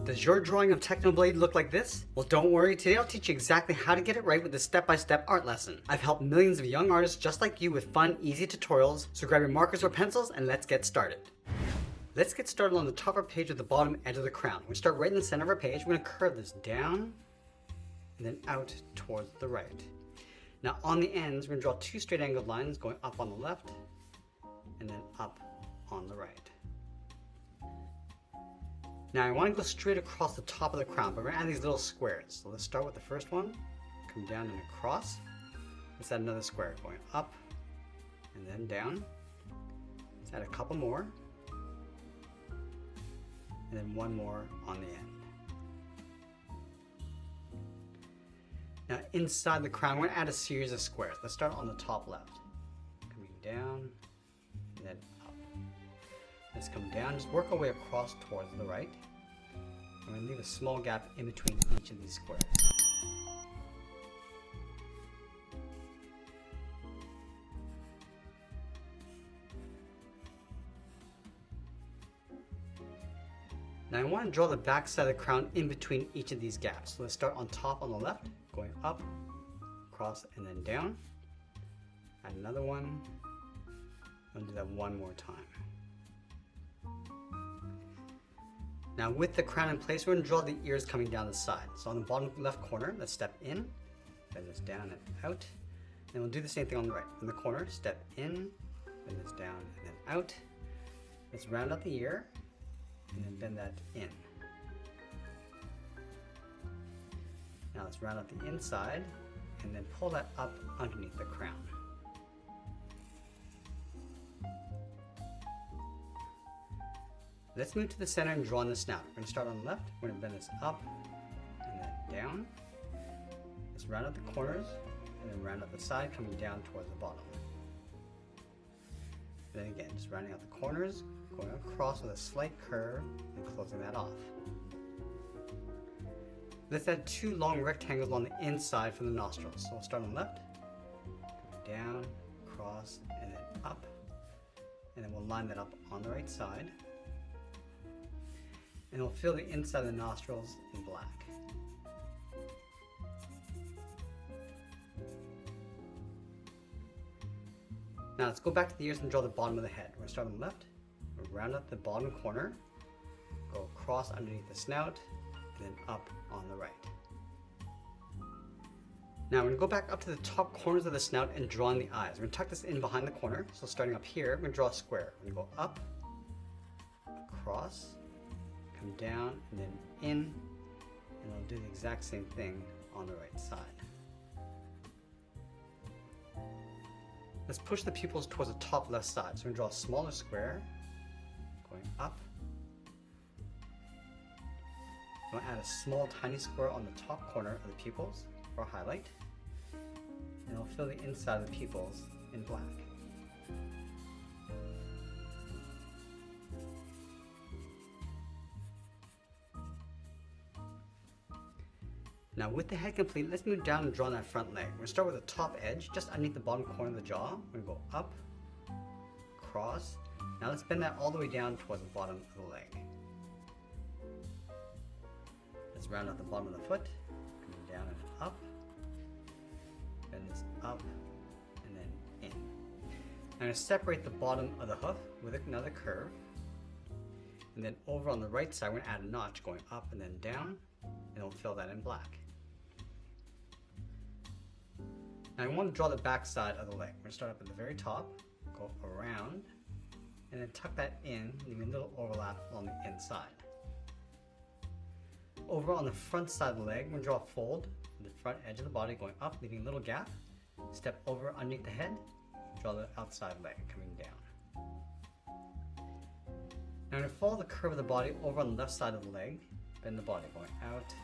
Does your drawing of Technoblade look like this? Well, don't worry, today I'll teach you exactly how to get it right with this step-by-step art lesson. I've helped millions of young artists just like you with fun, easy tutorials, so grab your markers or pencils and let's get started. Let's get started on the top of our page with the bottom edge of the crown. We're going to start right in the center of our page. We're going to curve this down and then out towards the right. Now on the ends, we're going to draw two straight angled lines going up on the left and then up on the right. Now I want to go straight across the top of the crown, but we're going to add these little squares. So let's start with the first one, come down and across. Let's add another square going up and then down. Let's add a couple more. And then one more on the end. Now inside the crown, we're going to add a series of squares. Let's start on the top left. Coming down and then up. Let's come down, just work our way across towards the right. I'm going to leave a small gap in between each of these squares. Now I want to draw the back side of the crown in between each of these gaps. So let's start on top on the left, going up, across, and then down. Add another one. I'll do that one more time. Now with the crown in place, we're going to draw the ears coming down the side. So on the bottom left corner, let's step in, bend this down and out. And we'll do the same thing on the right. In the corner, step in, bend this down and then out. Let's round out the ear and then bend that in. Now let's round out the inside and then pull that up underneath the crown. Let's move to the center and draw in the snout. We're going to start on the left. We're going to bend this up and then down. Let's round out the corners and then round out the side coming down towards the bottom. Then again, just rounding out the corners, going across with a slight curve and closing that off. Let's add two long rectangles on the inside for the nostrils. So we'll start on the left, down, across, and then up. And then we'll line that up on the right side. And we'll fill the inside of the nostrils in black. Now let's go back to the ears and draw the bottom of the head. We're going to start on the left, we'll round up the bottom corner, go across underneath the snout, and then up on the right. Now we're going to go back up to the top corners of the snout and draw in the eyes. We're going to tuck this in behind the corner. So starting up here, we're going to draw a square. We're going to go up, across, come down and then in, and I'll do the exact same thing on the right side. Let's push the pupils towards the top left side. So we're going to draw a smaller square, going up. We'll add a small tiny square on the top corner of the pupils for a highlight, and I'll fill the inside of the pupils in black. Now with the head complete, let's move down and draw that front leg. We're going to start with the top edge, just underneath the bottom corner of the jaw. We're going to go up, across. Now let's bend that all the way down towards the bottom of the leg. Let's round out the bottom of the foot, coming down and up. Bend this up and then in. I'm going to separate the bottom of the hoof with another curve. And then over on the right side, we're going to add a notch going up and then down, and we'll fill that in black. Now I want to draw the back side of the leg. We're going to start up at the very top, go around, and then tuck that in, leaving a little overlap on the inside. Over on the front side of the leg, we're going to draw a fold on the front edge of the body going up, leaving a little gap. Step over underneath the head, draw the outside leg coming down. Now I'm going to follow the curve of the body over on the left side of the leg, bend the body going out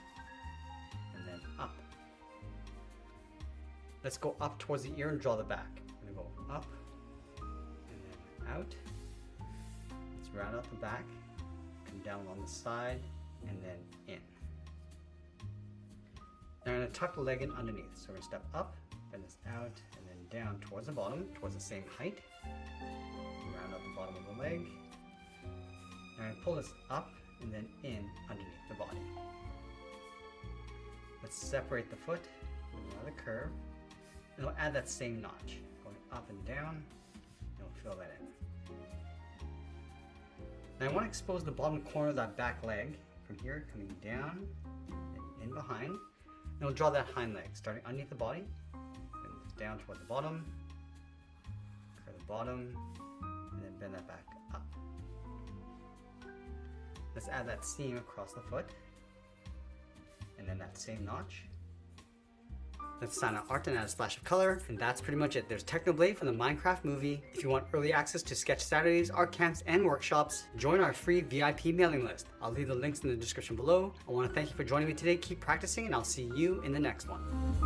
and then up. Let's go up towards the ear and draw the back. I'm going to go up and then out. Let's round out the back, come down along the side and then in. Now I'm going to tuck the leg in underneath. So we're going to step up, bend this out, and then down towards the bottom, towards the same height. Round out the bottom of the leg. Now I'm going to pull this up and then in underneath the body. Let's separate the foot with another curve. And we'll add that same notch, going up and down, and we'll fill that in. Now I want to expose the bottom corner of that back leg from here, coming down and in behind. And we'll draw that hind leg, starting underneath the body, and down toward the bottom, curve the bottom, and then bend that back up. Let's add that seam across the foot, and then that same notch. Let's sign our art and add a splash of color, and that's pretty much it. There's Technoblade from the Minecraft movie. If you want early access to Sketch Saturdays, art camps, and workshops, join our free VIP mailing list. I'll leave the links in the description below. I want to thank you for joining me today. Keep practicing, and I'll see you in the next one.